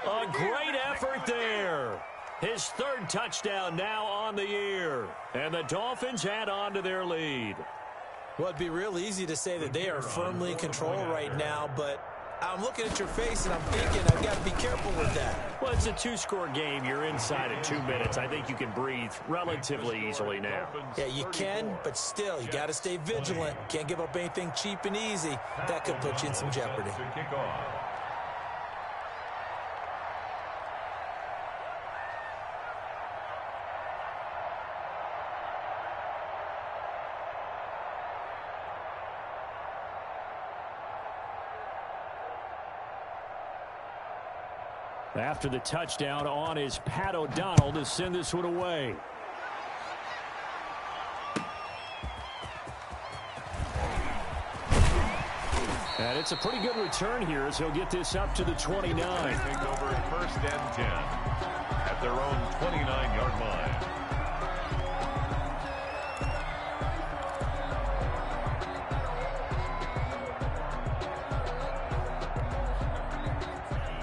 A great effort there. His 3rd touchdown now on the year. And the Dolphins add on to their lead. Well, it'd be real easy to say that they are firmly in control right now, but I'm looking at your face and I'm thinking I've got to be careful with that. Well, it's a 2-score game. You're inside in 2 minutes. I think you can breathe relatively easily now. Yeah, you can, but still, you got to stay vigilant. Can't give up anything cheap and easy. That could put you in some jeopardy. After the touchdown on is Pat O'Donnell to send this one away. And it's a pretty good return here as he'll get this up to the 29. Take over 1st and 10 at their own 29-yard line.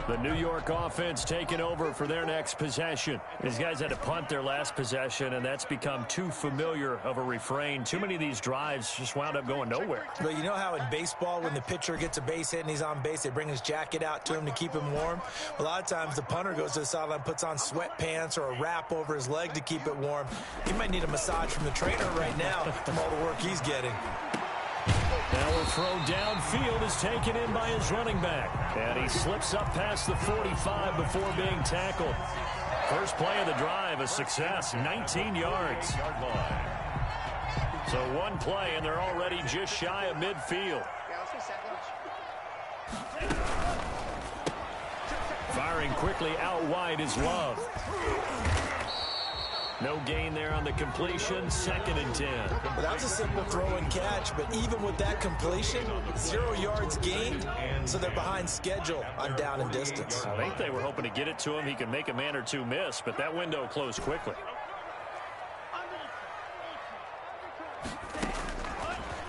The New York offense taking over for their next possession. These guys had to punt their last possession, and that's become too familiar of a refrain. Too many of these drives just wound up going nowhere. But you know how in baseball, when the pitcher gets a base hit and he's on base, they bring his jacket out to him to keep him warm? A lot of times the punter goes to the sideline, puts on sweatpants or a wrap over his leg to keep it warm. He might need a massage from the trainer right now from all the work he's getting. Now a throw downfield is taken in by his running back. And he slips up past the 45 before being tackled. First play of the drive, a success, 19 yards. So one play, and they're already just shy of midfield. Firing quickly out wide is Love. No gain there on the completion, 2nd and 10. Well, that was a simple throw and catch, but even with that completion, 0 yards gained, so they're behind schedule on down and distance. I think they were hoping to get it to him. He could make a man or two miss, but that window closed quickly.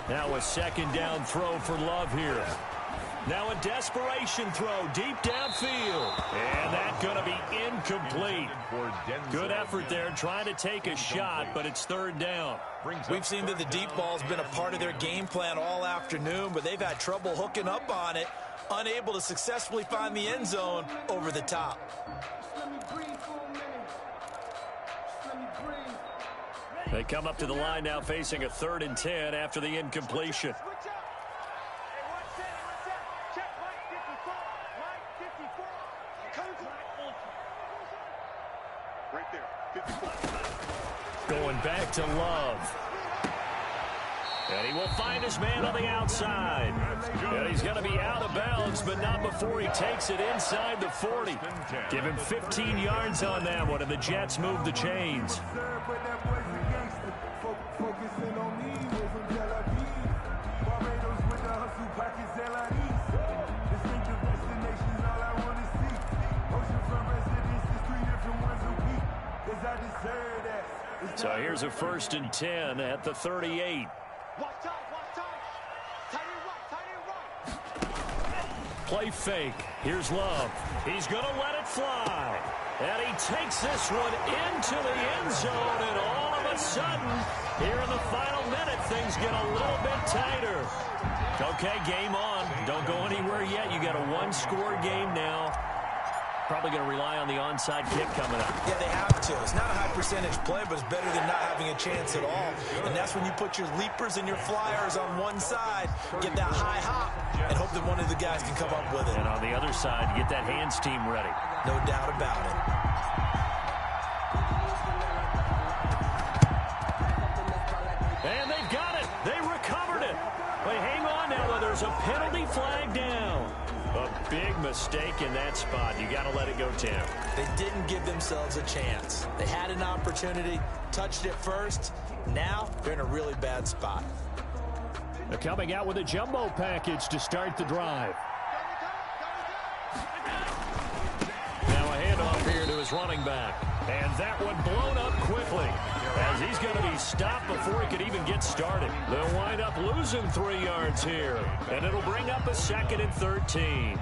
Now a 2nd down throw for Love here. Now a desperation throw deep downfield. And that's going to be incomplete. Good effort there trying to take a shot, but it's 3rd down. We've seen that the deep ball's been a part of their game plan all afternoon, but they've had trouble hooking up on it, unable to successfully find the end zone over the top. They come up to the line now facing a 3rd and 10 after the incompletion. Going back to Love. And he will find his man on the outside. And he's going to be out of bounds, but not before he takes it inside the 40. Give him 15 yards on that one, and the Jets move the chains. So here's a 1st and 10 at the 38. Play fake. Here's Love. He's going to let it fly. And he takes this one into the end zone. And all of a sudden, here in the final minute, things get a little bit tighter. Okay, game on. Don't go anywhere yet. You got a 1-score game now. Probably going to rely on the onside kick coming up. Yeah, they have to. It's not a high percentage play, but it's better than not having a chance at all. And that's when you put your leapers and your flyers on one side, get that high hop, and hope that one of the guys can come up with it. And on the other side, get that hands team ready. No doubt about it. And they've got it. They recovered it. Wait, hang on now, though. There's a penalty flag down. A big mistake in that spot. You got to let it go, Tim. They didn't give themselves a chance. They had an opportunity, touched it first. Now they're in a really bad spot. They're coming out with a jumbo package to start the drive. Now a handoff here to his running back. And that one blown up quickly as he's going to be stopped before he could even get started. They'll wind up losing 3 yards here, and it'll bring up a 2nd and 13.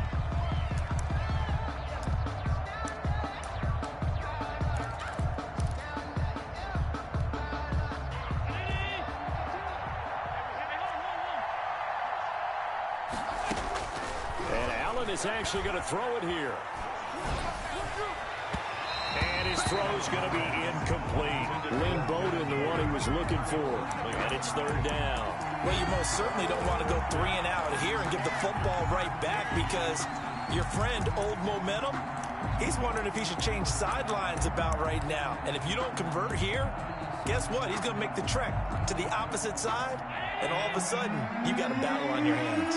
And Allen is actually going to throw it here. And his throw's going to be incomplete. Lynn Bowden, the one he was looking for. And it's 3rd down. Well, you most certainly don't want to go 3 and out here and give the football right back because your friend, Old Momentum, he's wondering if he should change sidelines about right now. And if you don't convert here, guess what? He's going to make the trek to the opposite side, and all of a sudden, you've got a battle on your hands.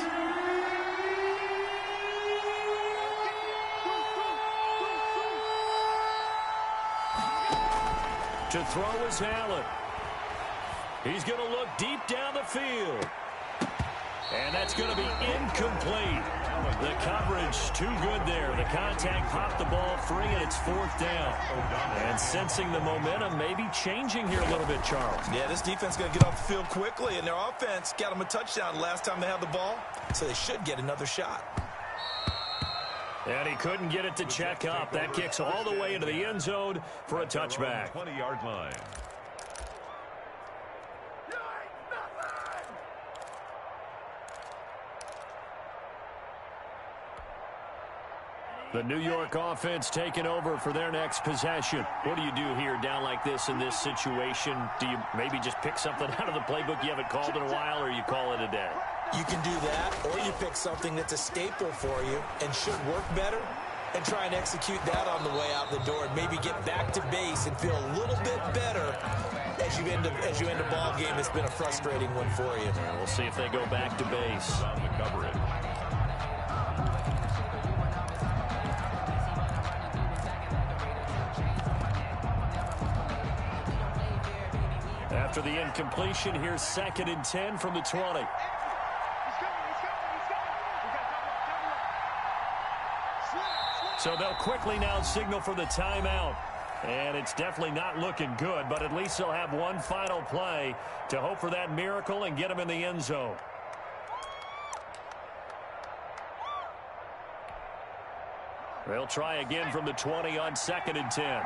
To throw is Allen. He's going to look deep down the field. And that's going to be incomplete. The coverage too good there. The contact popped the ball free, and it's 4th down. And sensing the momentum, maybe changing here a little bit, Charles. Yeah, this defense is going to get off the field quickly, and their offense got them a touchdown last time they had the ball, so they should get another shot. And he couldn't get it to check up. That kicks all the way into the end zone for a touchback. 20-yard line. The New York offense taking over for their next possession. What do you do here down like this in this situation? Do you maybe just pick something out of the playbook you haven't called in a while, or you call it a day? You can do that, or you pick something that's a staple for you and should work better and try and execute that on the way out the door and maybe get back to base and feel a little bit better as you end a ball game that's been a frustrating one for you. Yeah, we'll see if they go back to base. On the coverage. After the incompletion, here's 2nd and 10 from the 20. So they'll quickly now signal for the timeout. And it's definitely not looking good, but at least they'll have one final play to hope for that miracle and get them in the end zone. They'll try again from the 20 on 2nd and 10.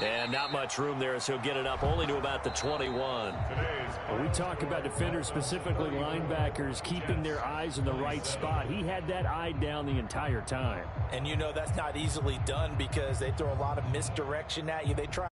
And not much room there, so he'll get it up only to about the 21. We talk about defenders, specifically linebackers, keeping their eyes in the right spot. He had that eye down the entire time. And you know that's not easily done because they throw a lot of misdirection at you. They try